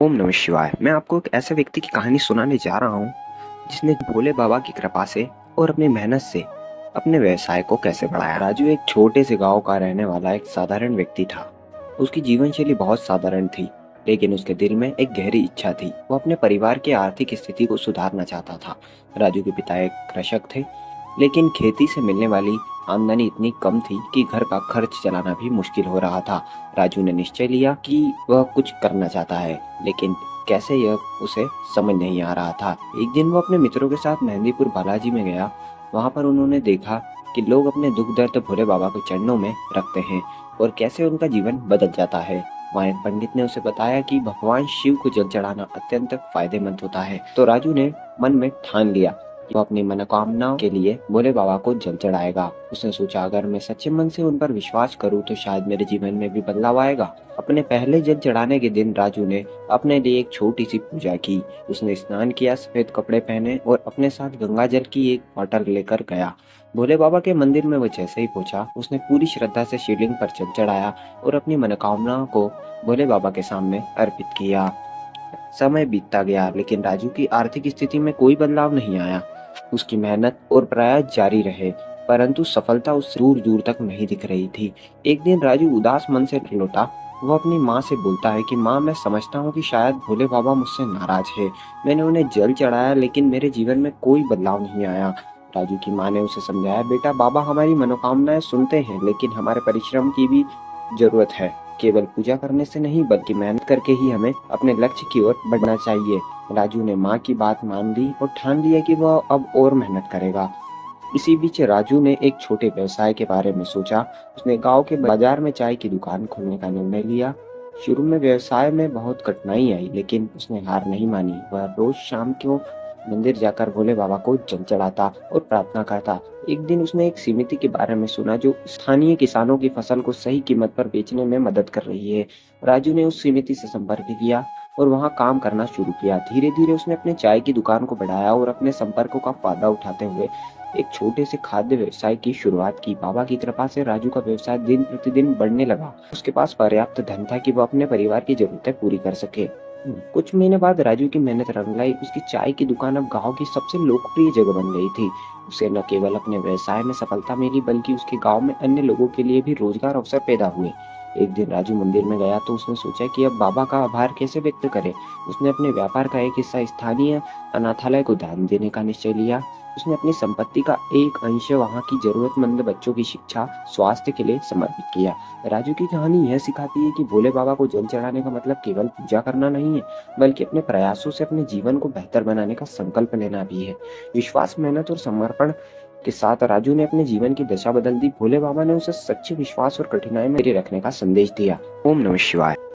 ओम नमः शिवाय। मैं आपको एक ऐसे व्यक्ति की कहानी सुनाने जा रहा हूँ जिसने भोले बाबा की कृपा से और अपनी मेहनत से अपने व्यवसाय को कैसे बढ़ाया। राजू एक छोटे से गांव का रहने वाला एक साधारण व्यक्ति था। उसकी जीवन शैली बहुत साधारण थी, लेकिन उसके दिल में एक गहरी इच्छा थी। वो अपने परिवार की आर्थिक स्थिति को सुधारना चाहता था। राजू के पिता एक कृषक थे, लेकिन खेती से मिलने वाली आमदनी इतनी कम थी कि घर का खर्च चलाना भी मुश्किल हो रहा था। राजू ने निश्चय लिया कि वह कुछ करना चाहता है, लेकिन कैसे यह उसे समझ नहीं आ रहा था। एक दिन वो अपने मित्रों के साथ मेहंदीपुर बालाजी में गया। वहां पर उन्होंने देखा कि लोग अपने दुख दर्द भोले बाबा के चरणों में रखते हैं और कैसे उनका जीवन बदल जाता है। वहाँ एक पंडित ने उसे बताया कि भगवान शिव को जल चढ़ाना अत्यंत फायदेमंद होता है। तो राजू ने मन में ठान लिया कि वो अपनी मनोकामनाओं के लिए भोले बाबा को जल चढ़ाएगा। उसने सोचा, अगर मैं सच्चे मन से उन पर विश्वास करूं तो शायद मेरे जीवन में भी बदलाव आएगा। अपने पहले जल चढ़ाने के दिन राजू ने अपने लिए एक छोटी सी पूजा की। उसने स्नान किया, सफेद कपड़े पहने और अपने साथ गंगा जल की एक बोतल लेकर गया। भोले बाबा के मंदिर में वो जैसे ही पहुंचा, उसने पूरी श्रद्धा से शिवलिंग पर जल चढ़ाया और अपनी मनोकामनाओं को भोले बाबा के सामने अर्पित किया। समय बीतता गया, लेकिन राजू की आर्थिक स्थिति में कोई बदलाव नहीं आया। उसकी मेहनत और प्रयास जारी रहे, परंतु सफलता उससे दूर दूर तक नहीं दिख रही थी। एक दिन राजू उदास मन से लौटा। वो अपनी माँ से बोलता है कि माँ, मैं समझता हूँ कि शायद भोले बाबा मुझसे नाराज है। मैंने उन्हें जल चढ़ाया, लेकिन मेरे जीवन में कोई बदलाव नहीं आया। राजू की माँ ने उसे समझाया, बेटा, बाबा हमारी मनोकामनाएं सुनते हैं, लेकिन हमारे परिश्रम की भी जरूरत है। केवल पूजा करने से नहीं, बल्कि मेहनत करके ही हमें अपने लक्ष्य की ओर बढ़ना चाहिए। राजू ने माँ की बात मान ली और ठान लिया कि वह अब और मेहनत करेगा। इसी बीच राजू ने एक छोटे व्यवसाय के बारे में सोचा। उसने गांव के बाजार में चाय की दुकान खोलने का निर्णय लिया। शुरू में व्यवसाय में बहुत कठिनाई आई, लेकिन उसने हार नहीं मानी। वह रोज शाम को मंदिर जाकर भोले बाबा को जल चढ़ाता और प्रार्थना करता। एक दिन उसने एक समिति के बारे में सुना जो स्थानीय किसानों की फसल को सही कीमत पर बेचने में मदद कर रही है। राजू ने उस समिति से संपर्क किया और वहां काम करना शुरू किया। धीरे धीरे उसने अपने चाय की दुकान को बढ़ाया और अपने संपर्कों का फायदा उठाते हुए एक छोटे से खाद्य व्यवसाय की शुरुआत की। बाबा की कृपा से राजू का व्यवसाय दिन प्रतिदिन बढ़ने लगा। उसके पास पर्याप्त धन था कि वह अपने परिवार की जरूरतें पूरी कर सके। कुछ महीने बाद राजू की मेहनत रंग लाई। उसकी चाय की दुकान अब गांव की सबसे लोकप्रिय जगह बन गई थी। उसे न केवल अपने व्यवसाय में सफलता मिली, बल्कि उसके गांव में अन्य लोगों के लिए भी रोजगार अवसर पैदा हुए। एक दिन राजू मंदिर में गया तो उसने सोचा कि अब बाबा का आभार कैसे व्यक्त करे। उसने अपने व्यापार का एक हिस्सा स्थानीय अनाथालय को दान देने का निश्चय लिया। उसने अपनी संपत्ति का एक अंश वहां की जरूरतमंद बच्चों की शिक्षा, स्वास्थ्य के लिए समर्पित किया। राजू की कहानी यह सिखाती है कि भोले बाबा को जल चढ़ाने का मतलब केवल पूजा करना नहीं है, बल्कि अपने प्रयासों से अपने जीवन को बेहतर बनाने का संकल्प लेना भी है। विश्वास, मेहनत और समर्पण के साथ राजू ने अपने जीवन की दशा बदल दी। भोले बाबा ने उसे सच्चे विश्वास और कठिनाई में रखने का संदेश दिया। ओम नमः शिवाय।